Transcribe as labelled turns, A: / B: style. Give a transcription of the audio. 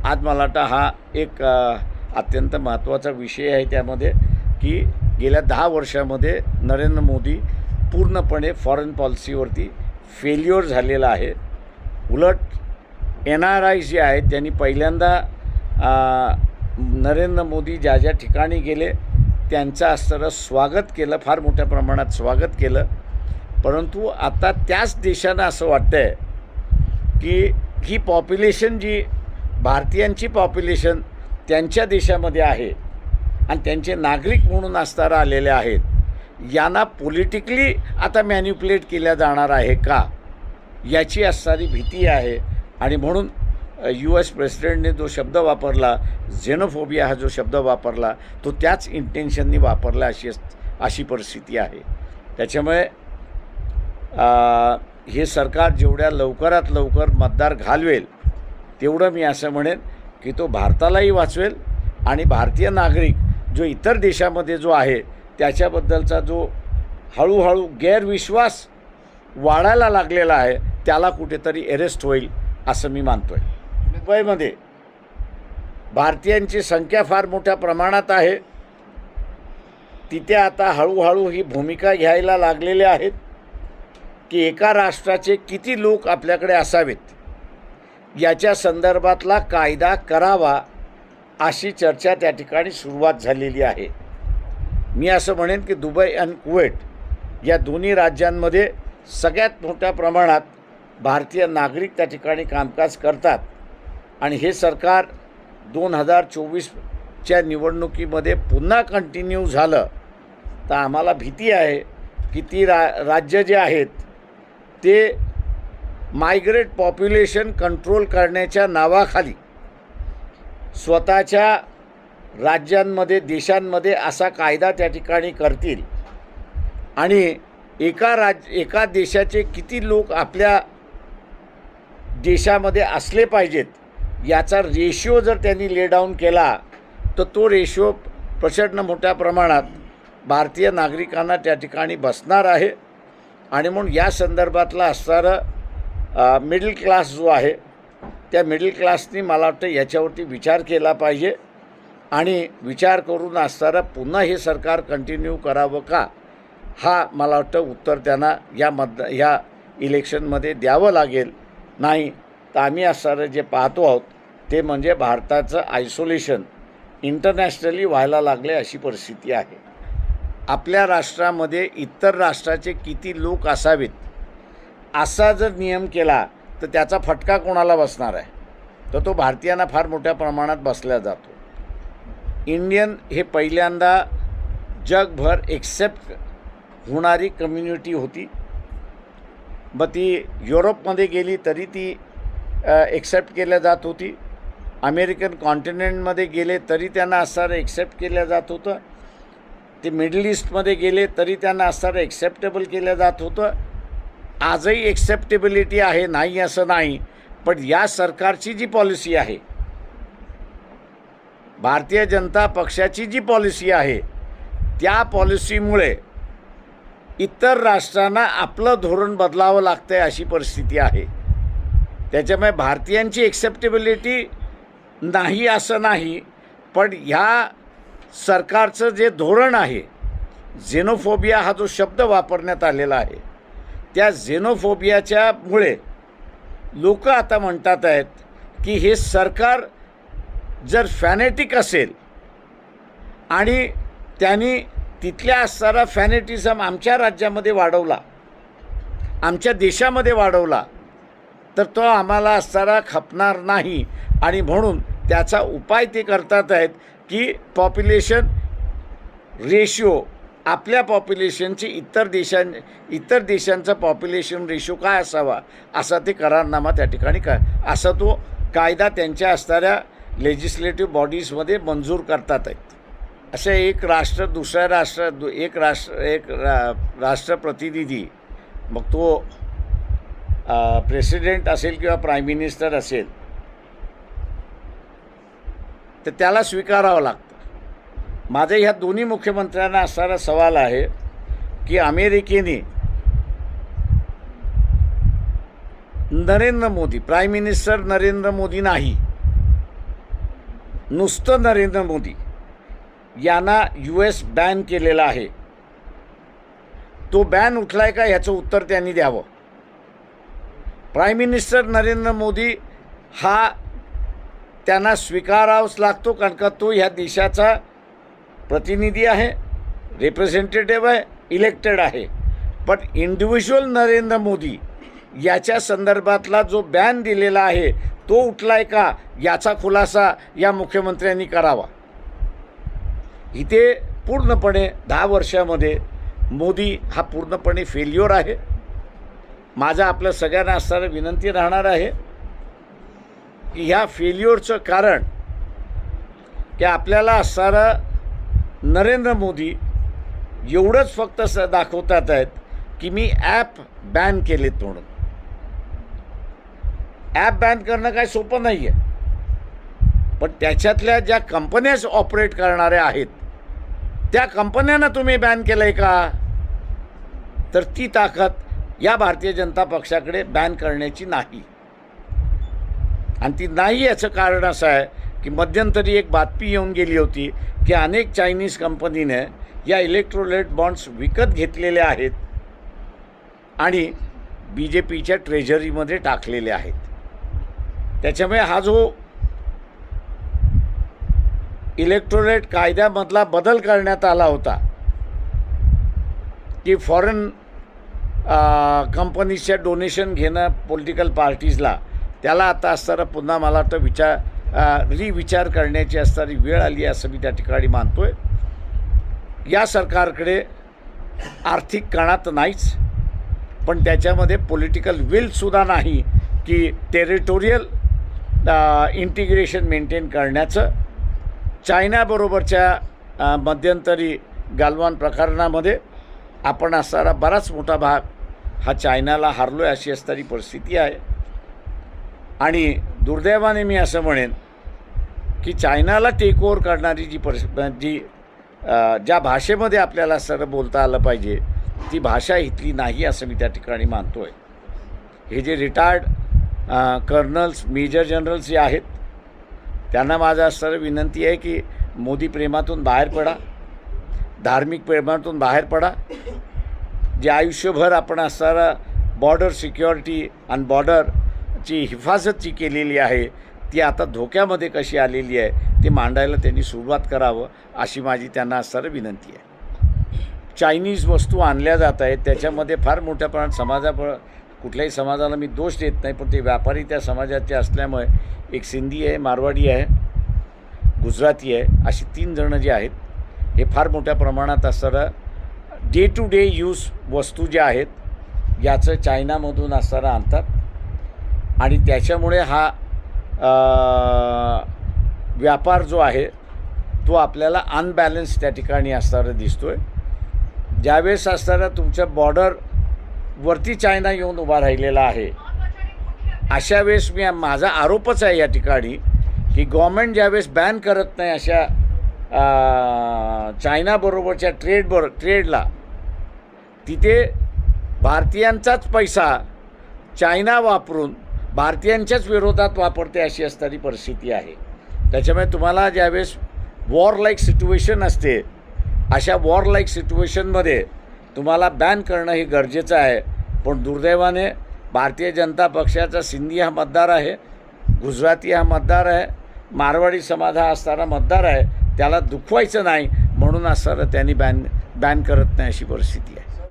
A: आज मला वाटतं हा एक अत्यंत महत्त्वाचा विषय आहे त्यामध्ये, की गेल्या 10 वर्षामध्ये नरेंद्र मोदी पूर्णपणे फॉरेन पॉलिसीवरती फेल्युअर झालेला आहे. उलट NRI जे आहेत त्यांनी पहिल्यांदा नरेंद्र मोदी ज्या ज्या ठिकाणी गेले त्यांचं असणारं स्वागत केलं, फार मोठ्या प्रमाणात स्वागत केलं. परंतु आता त्याच देशांना असं वाटतं आहे की ही पॉप्युलेशन जी भारतीयांची पॉप्युलेशन त्यांच्या देशामध्ये आहे आणि त्यांचे नागरिक म्हणून असणारा आलेले आहेत, यांना पॉलिटिकली आता मॅन्युप्युलेट केल्या जाणार आहे का, याची असणारी भीती आहे. आणि म्हणून US प्रेसिडेंटने जो शब्द वापरला, झेनोफोबिया हा जो शब्द वापरला, तो त्याच इंटेन्शननी वापरला अशी परिस्थिती आहे. त्याच्यामुळे हे सरकार जेवढ्या लवकरात लवकर मतदार घालवेल तेवढं मी असं म्हणेन की तो भारतालाही वाचवेल आणि भारतीय नागरिक जो इतर देशामध्ये जो आहे त्याच्याबद्दलचा जो हळूहळू गैरविश्वास वाढायला लागलेला आहे त्याला कुठेतरी अरेस्ट होईल असं मी मानतो आहे. मुंबईमध्ये भारतीयांची संख्या फार मोठ्या प्रमाणात आहे. तिथे आता हळूहळू ही भूमिका घ्यायला लागलेले आहेत की एका राष्ट्राचे किती लोक आपल्याकडे असावेत याच्या संदर्भातला कायदा करावा अशी चर्चा त्या ठिकाणी सुरुवात झालेली आहे. मी असं म्हणेन की दुबई आणि कुवेट या दोन्ही राज्यांमध्ये सगळ्यात मोठ्या प्रमाणात भारतीय नागरिक त्या ठिकाणी कामकाज करतात आणि हे सरकार 2024च्या निवडणुकीमध्ये पुन्हा कंटिन्यू झालं तर आम्हाला भीती आहे की ती राज्य जे आहेत ते मायग्रेट पॉप्युलेशन कंट्रोल करण्याच्या नावाखाली स्वतःच्या राज्यांमध्ये देशांमध्ये असा कायदा त्या ठिकाणी करतील आणि एका देशाचे किती लोक आपल्या देशामध्ये असले पाहिजेत याचा रेशिओ जर त्यांनी ले डाऊन केला तर तो रेशिओ प्रचंड मोठ्या प्रमाणात भारतीय नागरिकांना त्या ठिकाणी बसणार आहे. आणि म्हणून या संदर्भातला असणारं मिडल क्लास जो आहे त्या मिडल क्लासनी मला वाटतं याच्यावरती विचार केला पाहिजे आणि विचार करून असणारं पुन्हा हे सरकार कंटिन्यू करावं का, हा मला वाटतं उत्तर त्यांना या इलेक्शनमध्ये द्यावं लागेल. नाही तर आम्ही असणारं जे पाहतो आहोत ते म्हणजे भारताचं आयसोलेशन इंटरनॅशनली व्हायला लागले अशी परिस्थिती आहे. आपल्या राष्ट्रामध्ये इतर राष्ट्राचे किती लोक असावेत असा जर नियम केला तर त्याचा फटका कोणाला बसणार आहे, तर तो भारतीयांना फार मोठ्या प्रमाणात बसला जातो. इंडियन हे पहिल्यांदा जगभर एक्सेप्ट होणारी कम्युनिटी होती. मग ती युरोपमध्ये गेली तरी ती एक्सेप्ट केल्या जात होती. अमेरिकन कॉन्टिनेंटमध्ये गेले तरी त्यांना असणारं एक्सेप्ट केल्या जात होतं. ते मिडल ईस्टमध्ये गेले तरी त्यांना असणारं एक्सेप्टेबल केलं जात होतं. आजही एक्सेप्टेबिलिटी आहे, नाही असं नाही. पण या सरकारची जी पॉलिसी आहे, भारतीय जनता पक्षाची जी पॉलिसी आहे, त्या पॉलिसीमुळे इतर राष्ट्रांना आपलं धोरण बदलावं लागतं आहे अशी परिस्थिती आहे. त्याच्यामुळे भारतीयांची एक्सेप्टेबिलिटी नाही असं नाही, पण ह्या सरकारचं जे धोरण आहे, झेनोफोबिया हा जो शब्द वापरण्यात आलेला आहे, त्या झेनोफोबियाच्यामुळे लोक आता म्हणतात आहेत की हे सरकार जर फॅनेटिक असेल आणि त्यांनी तिथल्या असणारा फॅनेटिझम आमच्या राज्यामध्ये वाढवला, आमच्या देशामध्ये वाढवला, तर तो आम्हाला असणारा खपणार नाही. आणि म्हणून त्याचा उपाय ते करतात आहेत की पॉप्युलेशन रेशिओ आपल्या पॉप्युलेशनची इतर देशांचा पॉप्युलेशन रेशिओ काय असावा असा ते करारनामा त्या ठिकाणी असा तो कायदा त्यांच्या असणाऱ्या लेजिस्लेटिव्ह बॉडीजमध्ये मंजूर करतात आहेत. असे एक राष्ट्र दुसऱ्या राष्ट्रप्रतिनिधी, मग तो प्रेसिडेंट असेल किंवा प्राईम मिनिस्टर असेल, तर त्याला स्वीकारावं लागतं. माझा ह्या दोन्ही मुख्यमंत्र्यांना असणारा सवाल आहे की अमेरिकेने नरेंद्र मोदी, प्राईम मिनिस्टर नरेंद्र मोदी नाही, नुसतं नरेंद्र मोदी यांना US बॅन केलेला आहे, तो बॅन उठलाय का ह्याचं उत्तर त्यांनी द्यावं. प्राईम मिनिस्टर नरेंद्र मोदी हा त्यांना स्वीकारावाच लागतो, कारण का तो ह्या देशाचा प्रतिनिधी आहे, रिप्रेझेंटेटिव्ह आहे, इलेक्टेड आहे. पण इंडिव्हिज्युअल नरेंद्र मोदी याच्या संदर्भातला जो बॅन दिलेला आहे तो उठलाय का याचा खुलासा या मुख्यमंत्र्यांनी करावा. इथे पूर्णपणे 10 वर्षामध्ये मोदी हा पूर्णपणे फेल्युअर आहे. माझा आपल्या सगळ्यांना असणारी विनंती राहणार आहे की ह्या फेल्युअरचं कारण की आपल्याला असणारं नरेंद्र मोदी एवढंच फक्त दाखवतात आहेत की मी ॲप बॅन केलेत म्हणून. ॲप बॅन करणं काय सोपं नाही आहे, पण त्याच्यातल्या ज्या कंपन्याच ऑपरेट करणाऱ्या आहेत त्या कंपन्यांना तुम्ही बॅन केलं आहे का, तर ती ताकद या भारतीय जनता पक्षाकडे बॅन करण्याची नाही. आणि ती नाही याचं कारण असं आहे की मध्यंतरी एक बातमी येऊन गेली होती की अनेक चायनीज कंपनीने या इलेक्ट्रोलाइट बॉन्ड्स विकत घेतलेले आहेत आणि BJPच्या ट्रेझरीमध्ये टाकलेले आहेत. त्याच्यामुळे हा जो इलेक्ट्रोलाइट कायद्यामधला बदल करण्यात आला होता की फॉरेन कंपनीजच्या डोनेशन घेणं पॉलिटिकल पार्टीजला, त्याला आता असताना पुन्हा मला वाटतं रिविचार करण्याची असणारी वेळ आली असं मी त्या ठिकाणी मानतो आहे. या सरकारकडे आर्थिक कणा तर नाहीच, पण त्याच्यामध्ये पॉलिटिकल विलसुद्धा नाही की टेरिटोरियल इंटिग्रेशन मेंटेन करण्याचं. चायनाबरोबरच्या मध्यंतरी गालवान प्रकरणामध्ये आपण असणारा बराच मोठा भाग हा चायनाला हारलो आहे अशी असणारी परिस्थिती आहे. आणि दुर्दैवाने मी असं म्हणेन की चायनाला टेक ओव्हर करणारी जी ज्या भाषेमध्ये आपल्याला सरळ बोलता आलं पाहिजे ती भाषा इथली नाही असं मी त्या ठिकाणी मानतो आहे. हे जे रिटायर्ड कर्नल्स, मेजर जनरल्स जे आहेत त्यांना माझा सरळ विनंती आहे की मोदी प्रेमातून बाहेर पडा, धार्मिक प्रेमातून बाहेर पडा. जे आयुष्यभर आपण असणारा बॉर्डर सिक्युरिटी आणि बॉर्डरची हिफाजत जी केलेली आहे ती आता धोक्यामध्ये कशी आलेली आहे ते मांडायला त्यांनी सुरुवात करावं अशी माझी त्यांना असणारी विनंती आहे. चायनीज वस्तू आणल्या जात आहेत, त्याच्यामध्ये फार मोठ्या प्रमाणात कुठल्याही समाजाला मी दोष देत नाही, पण ते व्यापारी त्या समाजाचे असल्यामुळे एक सिंधी आहे, मारवाडी आहे, गुजराती आहे, अशी 3 जणं जे आहेत हे फार मोठ्या प्रमाणात असणारं डे टू डे यूज वस्तू ज्या आहेत याचं चायनामधून असणारं आणतात आणि त्याच्यामुळे हा व्यापार जो आहे तो आपल्याला अनबॅलन्स त्या ठिकाणी असणारं दिसतो आहे. ज्यावेळेस असणारा तुमच्या बॉर्डरवरती चायना येऊन उभा राहिलेला आहे अशा वेळेस माझा आरोपच आहे या ठिकाणी की गव्हर्मेंट ज्यावेळेस बॅन करत नाही अशा चायनाबरोबरच्या ट्रेडला तिथे भारतीयांचाच पैसा चायना वापरून भारतीयांच्याच विरोधात वापरते अशी असणारी परिस्थिती आहे. त्याच्यामुळे तुम्हाला ज्यावेळेस वॉर लाईक सिच्युएशन असते अशा वॉर लाईक सिच्युएशनमध्ये तुम्हाला बॅन करणं हे गरजेचं आहे. पण दुर्दैवाने भारतीय जनता पक्षाचा सिंधी हा मतदार आहे, गुजराती हा मतदार आहे, मारवाडी समाज हा असणारा मतदार आहे, त्याला दुखवायचं नाही म्हणून असणारं त्यांनी बॅन करत नाही अशी परिस्थिती आहे.